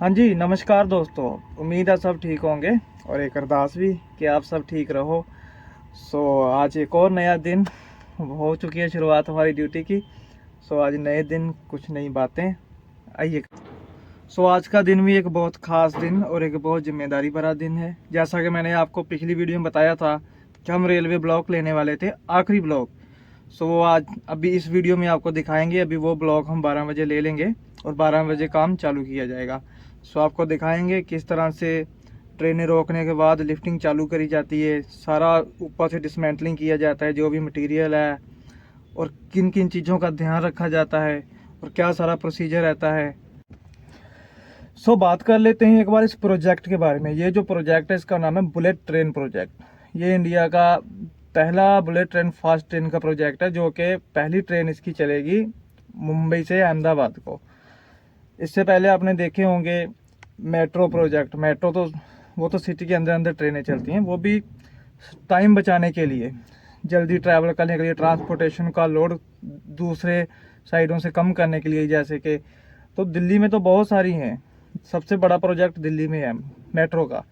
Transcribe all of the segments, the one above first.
हाँ जी, नमस्कार दोस्तों। उम्मीद है सब ठीक होंगे और एक अरदास भी कि आप सब ठीक रहो। आज एक और नया दिन हो चुकी है शुरुआत हमारी ड्यूटी की। आज नए दिन कुछ नई बातें आइए। आज का दिन भी एक बहुत ख़ास दिन और एक बहुत जिम्मेदारी भरा दिन है। जैसा कि मैंने आपको पिछली वीडियो में बताया था कि हम रेलवे ब्लॉक लेने वाले थे, आखिरी ब्लॉक। आज अभी इस वीडियो में आपको दिखाएंगे। अभी वो ब्लॉक हम 12 बजे ले लेंगे और 12 बजे काम चालू किया जाएगा। आपको दिखाएंगे किस तरह से ट्रेनें रोकने के बाद लिफ्टिंग चालू करी जाती है, सारा ऊपर से डिसमेंटलिंग किया जाता है जो भी मटेरियल है, और किन किन चीज़ों का ध्यान रखा जाता है और क्या सारा प्रोसीजर रहता है। बात कर लेते हैं एक बार इस प्रोजेक्ट के बारे में। ये जो प्रोजेक्ट है इसका नाम है बुलेट ट्रेन प्रोजेक्ट। ये इंडिया का पहला बुलेट ट्रेन फास्ट ट्रेन का प्रोजेक्ट है, जो कि पहली ट्रेन इसकी चलेगी मुंबई से अहमदाबाद को। इससे पहले आपने देखे होंगे मेट्रो प्रोजेक्ट। मेट्रो तो वो तो सिटी के अंदर अंदर ट्रेनें चलती हैं, वो भी टाइम बचाने के लिए, जल्दी ट्रैवल करने के लिए, ट्रांसपोर्टेशन का लोड दूसरे साइडों से कम करने के लिए। जैसे कि तो दिल्ली में तो बहुत सारी हैं, सबसे बड़ा प्रोजेक्ट दिल्ली में है मेट्रो का।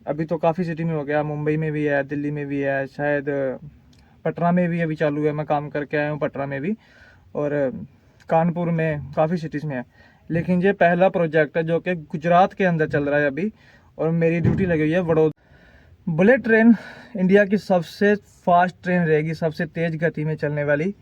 अभी तो काफ़ी सिटी में हो गया, मुंबई में भी है, दिल्ली में भी है, शायद पटना में भी अभी चालू है। मैं काम करके आया हूँ पटना में भी, और कानपुर में, काफ़ी सिटीज़ में है। लेकिन ये पहला प्रोजेक्ट है जो कि गुजरात के अंदर चल रहा है अभी, और मेरी ड्यूटी लगी हुई है वडोदरा। बुलेट ट्रेन इंडिया की सबसे फास्ट ट्रेन रहेगी, सबसे तेज़ गति में चलने वाली।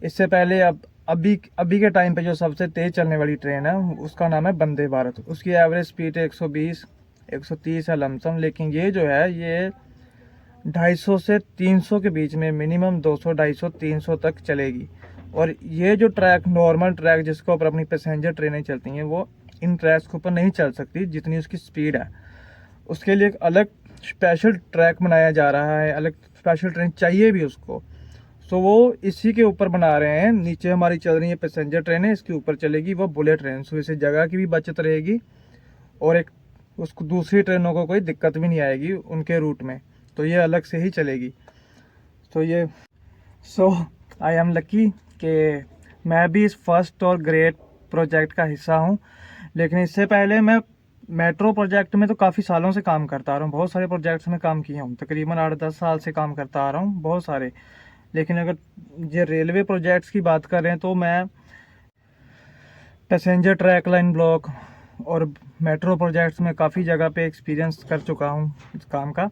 इससे पहले अभी के टाइम पे जो सबसे तेज़ चलने वाली ट्रेन है उसका नाम है वंदे भारत। उसकी एवरेज स्पीड 120-130 है लमसम। लेकिन ये जो है ये 250 से 300 के बीच में, मिनिमम 200, 250, 300 तक चलेगी। और ये जो ट्रैक, नॉर्मल ट्रैक जिसके ऊपर अपनी पैसेंजर ट्रेनें चलती हैं, वो इन ट्रैक्स के ऊपर नहीं चल सकती जितनी उसकी स्पीड है। उसके लिए एक अलग स्पेशल ट्रैक बनाया जा रहा है, अलग स्पेशल ट्रेन चाहिए भी उसको। वो इसी के ऊपर बना रहे हैं। नीचे हमारी चल रही है पैसेंजर ट्रेनें, इसके ऊपर चलेगी वो बुलेट ट्रेन। इससे जगह की भी बचत रहेगी और एक उसको दूसरी ट्रेनों को कोई दिक्कत भी नहीं आएगी उनके रूट में, तो ये अलग से ही चलेगी। आई एम लकी कि मैं भी इस फर्स्ट और ग्रेट प्रोजेक्ट का हिस्सा हूँ। लेकिन इससे पहले मैं मेट्रो प्रोजेक्ट में तो काफ़ी सालों से काम करता आ रहा हूँ। बहुत सारे प्रोजेक्ट्स में काम किया हूँ, तकरीबन 8-10 साल से काम करता आ रहा हूँ, बहुत सारे। लेकिन अगर ये रेलवे प्रोजेक्ट्स की बात करें तो मैं पैसेंजर ट्रैक लाइन ब्लॉक और मेट्रो प्रोजेक्ट्स में काफ़ी जगह पे एक्सपीरियंस कर चुका हूँ इस काम का।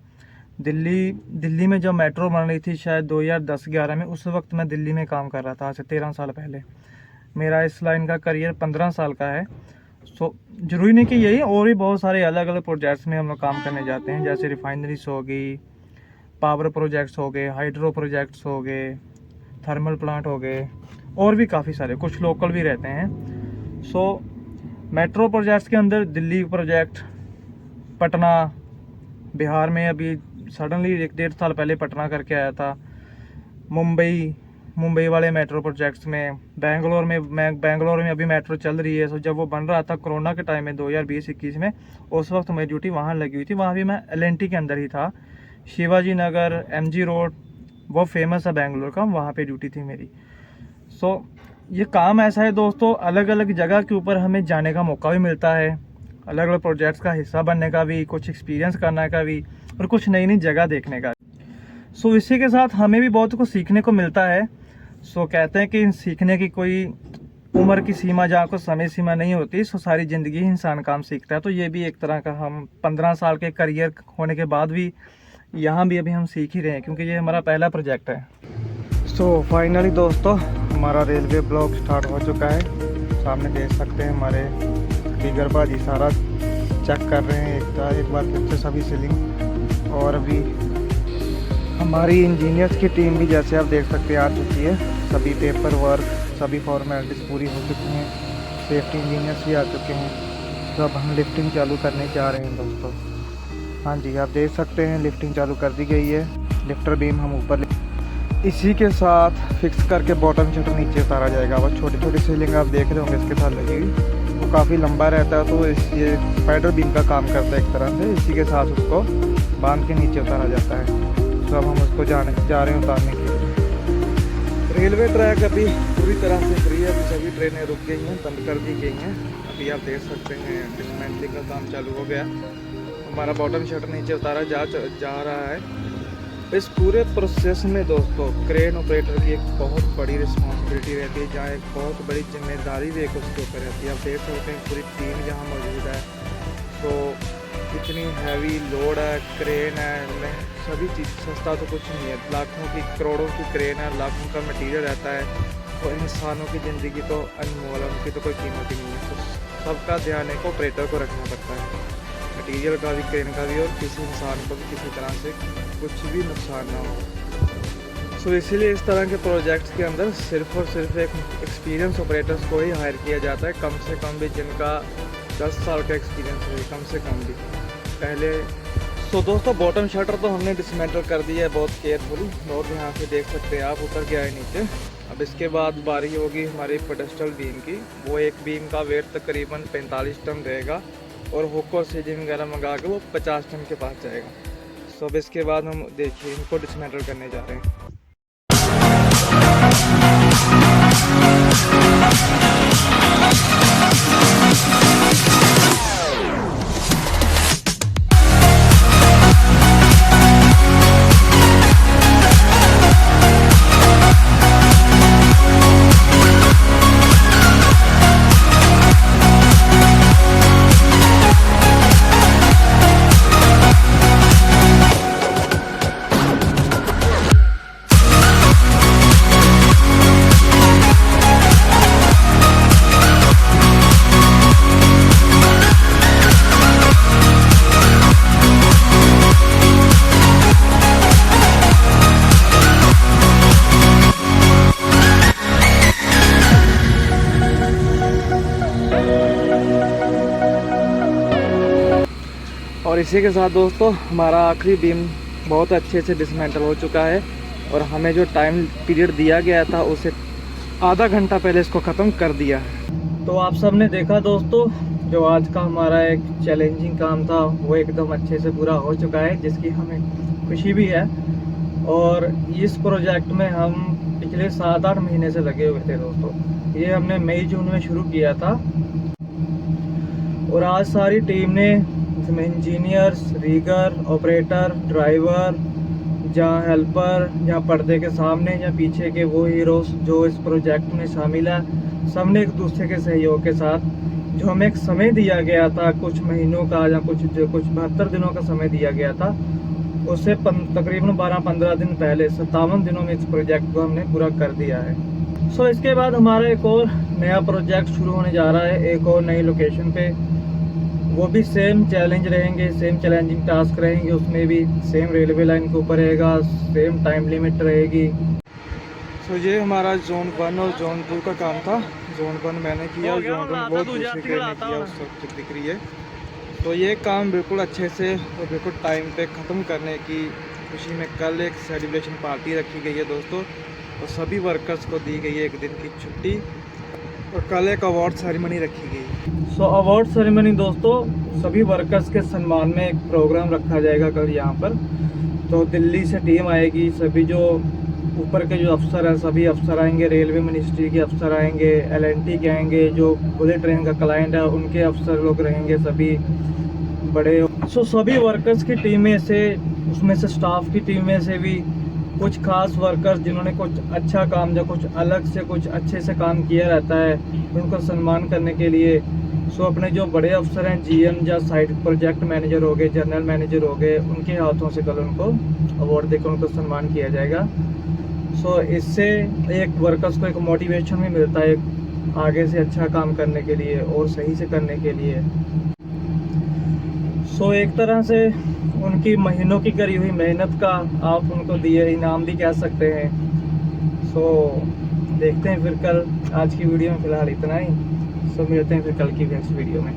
दिल्ली में जब मेट्रो बन रही थी शायद 2010-11 में, उस वक्त मैं दिल्ली में काम कर रहा था, आज से 13 साल पहले। मेरा इस लाइन का करियर 15 साल का है। ज़रूरी नहीं कि यही, और भी बहुत सारे अलग अलग प्रोजेक्ट्स में हम लोग काम करने जाते हैं, जैसे रिफाइनरीज हो गई, पावर प्रोजेक्ट्स हो गए, हाइड्रो प्रोजेक्ट्स हो गए, थर्मल प्लांट हो गए, और भी काफ़ी सारे, कुछ लोकल भी रहते हैं। मेट्रो प्रोजेक्ट्स के अंदर दिल्ली प्रोजेक्ट, पटना, बिहार में अभी सडनली 1-1.5 साल पहले पटना करके आया था। मुंबई वाले मेट्रो प्रोजेक्ट्स में, बेंगलोर में अभी मेट्रो चल रही है। जब वो बन रहा था कोरोना के टाइम में 2020-21 में, उस वक्त मेरी ड्यूटी वहाँ लगी हुई थी। वहाँ भी मैं LNT के अंदर ही था। शिवाजी नगर, MG रोड, वो फेमस है बेंगलोर का, वहाँ पे ड्यूटी थी मेरी। ये काम ऐसा है दोस्तों, अलग अलग जगह के ऊपर हमें जाने का मौका भी मिलता है, अलग अलग प्रोजेक्ट्स का हिस्सा बनने का भी, कुछ एक्सपीरियंस करने का भी, और कुछ नई नई जगह देखने का। इसी के साथ हमें भी बहुत कुछ सीखने को मिलता है। कहते हैं कि सीखने की कोई उम्र की सीमा, जहाँ को समय सीमा नहीं होती, सारी ज़िंदगी ही इंसान काम सीखता है। तो ये भी एक तरह का, हम 15 साल के करियर होने के बाद भी यहाँ भी अभी हम सीख ही रहे हैं, क्योंकि ये हमारा पहला प्रोजेक्ट है। फाइनली दोस्तों हमारा रेलवे ब्लॉक स्टार्ट हो चुका है। सामने देख सकते हैं हमारे फिगर भाजी सारा चेक कर रहे हैं एक बार फिर से सभी सीलिंग। और अभी हमारी इंजीनियर्स की टीम भी, जैसे आप देख सकते हैं, आ चुकी है। सभी पेपर वर्क, सभी फॉर्मेलिटीज़ पूरी हो चुकी हैं। सेफ्टी इंजीनियर्स भी आ चुके हैं। तो अब हम लिफ्टिंग चालू करने जा रहे हैं दोस्तों। हाँ जी, आप देख सकते हैं लिफ्टिंग चालू कर दी गई है। लिफ्टर बीम हम ऊपर, इसी के साथ फिक्स करके बॉटम शटर नीचे उतारा जाएगा। वो छोटी छोटी सीलिंग आप देख रहे होंगे इसके साथ लगी हुई, वो काफ़ी लंबा रहता है, तो ये स्पाइडर बीम का काम करता है एक तरह से। इसी के साथ उसको बांध के नीचे उतारा जाता है। अब हम उसको जा रहे हैं उतारने के लिए। रेलवे ट्रैक अभी पूरी तरह से फ्री है। अभी सभी ट्रेनें रुक गई हैं, बंद कर दी गई हैं। अभी आप देख सकते हैं डिसमेंटलिंग का काम चालू हो गया। हमारा बॉटम शटर नीचे उतारा जा रहा है। इस पूरे प्रोसेस में दोस्तों क्रेन ऑपरेटर की एक बहुत बड़ी रिस्पॉन्सिबिलिटी रहती है, जहाँ एक बहुत बड़ी जिम्मेदारी भी एक उसके ऊपर रहती है। आप देख सकते हैं पूरी टीम यहाँ मौजूद है। तो इतनी हैवी लोड है, क्रेन है, इनमें सभी चीज़ सस्ता तो कुछ नहीं है। लाखों की करोड़ों की क्रेन है, लाखों का मटेरियल रहता है और इंसानों की ज़िंदगी तो अनमोल है, उनकी तो कोई कीमत ही नहीं है। तो सबका ध्यान एक ऑपरेटर को रखना पड़ता है, मटेरियल का भी, क्रेन का भी, और किसी इंसान को भी किसी तरह से कुछ भी नुकसान ना हो। सो इसीलिए इस तरह के प्रोजेक्ट्स के अंदर सिर्फ और सिर्फ एक एक्सपीरियंस ऑपरेटर्स को ही हायर किया जाता है, कम से कम भी जिनका 10 साल का एक्सपीरियंस है, कम से कम भी पहले। सो दोस्तों बॉटम शटर तो हमने डिसमेंटल कर दिया है बहुत केयरफुली, और यहाँ से देख सकते हैं आप उतर गया है नीचे। अब इसके बाद बारी होगी हमारी पेडस्टल बीम की। वो एक बीम का वेट तकरीबन 45 टन रहेगा और हुक और सीजिंग वगैरह मंगा के वो 50 टन के पास जाएगा। सो अब इसके बाद हम देखिए इनको डिसमेंटल करने जा रहे हैं। और इसी के साथ दोस्तों हमारा आखिरी बीम बहुत अच्छे से डिसमेंटल हो चुका है और हमें जो टाइम पीरियड दिया गया था उसे आधा घंटा पहले इसको ख़त्म कर दिया है। तो आप सब ने देखा दोस्तों, जो आज का हमारा एक चैलेंजिंग काम था वो एकदम अच्छे से पूरा हो चुका है, जिसकी हमें खुशी भी है। और इस प्रोजेक्ट में हम पिछले 7-8 महीने से लगे हुए थे दोस्तों। ये हमने मई जून में शुरू किया था और आज सारी टीम ने, इसमें इंजीनियर्स, रीगर, ऑपरेटर, ड्राइवर, जहाँ हेल्पर, जहाँ पर्दे के सामने या पीछे के वो हीरोज जो इस प्रोजेक्ट में शामिल है, सबने एक दूसरे के सहयोग के साथ जो हमें एक समय दिया गया था कुछ महीनों का या कुछ 72 दिनों का समय दिया गया था, उससे तकरीबन 12-15 दिन पहले 57 दिनों में इस प्रोजेक्ट को हमने पूरा कर दिया है। सो इसके बाद हमारा एक और नया प्रोजेक्ट शुरू होने जा रहा है, एक और नई लोकेशन पे। वो भी सेम चैलेंज रहेंगे, सेम चैलेंजिंग टास्क रहेंगे, उसमें भी सेम रेलवे लाइन के ऊपर रहेगा, सेम टाइम लिमिट रहेगी। सो ये हमारा जोन 1 और जोन 2 का काम था। जोन 1 मैंने किया, जोन 1 वो दूसरी ट्रेन ने किया, उस वक्त दिख रही है। तो ये काम बिल्कुल अच्छे से और बिल्कुल टाइम पे ख़त्म करने की खुशी में कल एक सेलिब्रेशन पार्टी रखी गई है दोस्तों, और सभी वर्कर्स को दी गई है एक दिन की छुट्टी, और कल एक अवार्ड सेरेमनी रखी गई। सो अवार्ड सेरेमनी दोस्तों, सभी वर्कर्स के सम्मान में एक प्रोग्राम रखा जाएगा कल यहाँ पर। तो दिल्ली से टीम आएगी, सभी जो ऊपर के जो अफसर हैं सभी अफसर आएंगे, रेलवे मिनिस्ट्री के अफसर आएंगे, LNT के आएंगे, जो बुलेट ट्रेन का क्लाइंट है उनके अफसर लोग रहेंगे, सभी बड़े। सो सभी वर्कर्स की टीमें से, उसमें से स्टाफ की टीमें से भी कुछ खास वर्कर्स जिन्होंने कुछ अच्छा काम या कुछ अलग से कुछ अच्छे से काम किया रहता है, उनको सम्मान करने के लिए सो अपने जो बड़े अफसर हैं, GM या साइट प्रोजेक्ट मैनेजर हो गए, जनरल मैनेजर हो गए, उनके हाथों से कल उनको अवार्ड देकर उनको सम्मान किया जाएगा। सो इससे एक वर्कर्स को एक मोटिवेशन भी मिलता है आगे से अच्छा काम करने के लिए और सही से करने के लिए। सो एक तरह से उनकी महीनों की करी हुई मेहनत का आप उनको दिए इनाम भी कह सकते हैं। सो देखते हैं फिर कल। आज की वीडियो में फ़िलहाल इतना ही। सो मिलते हैं फिर कल की नेक्स्ट वीडियो में।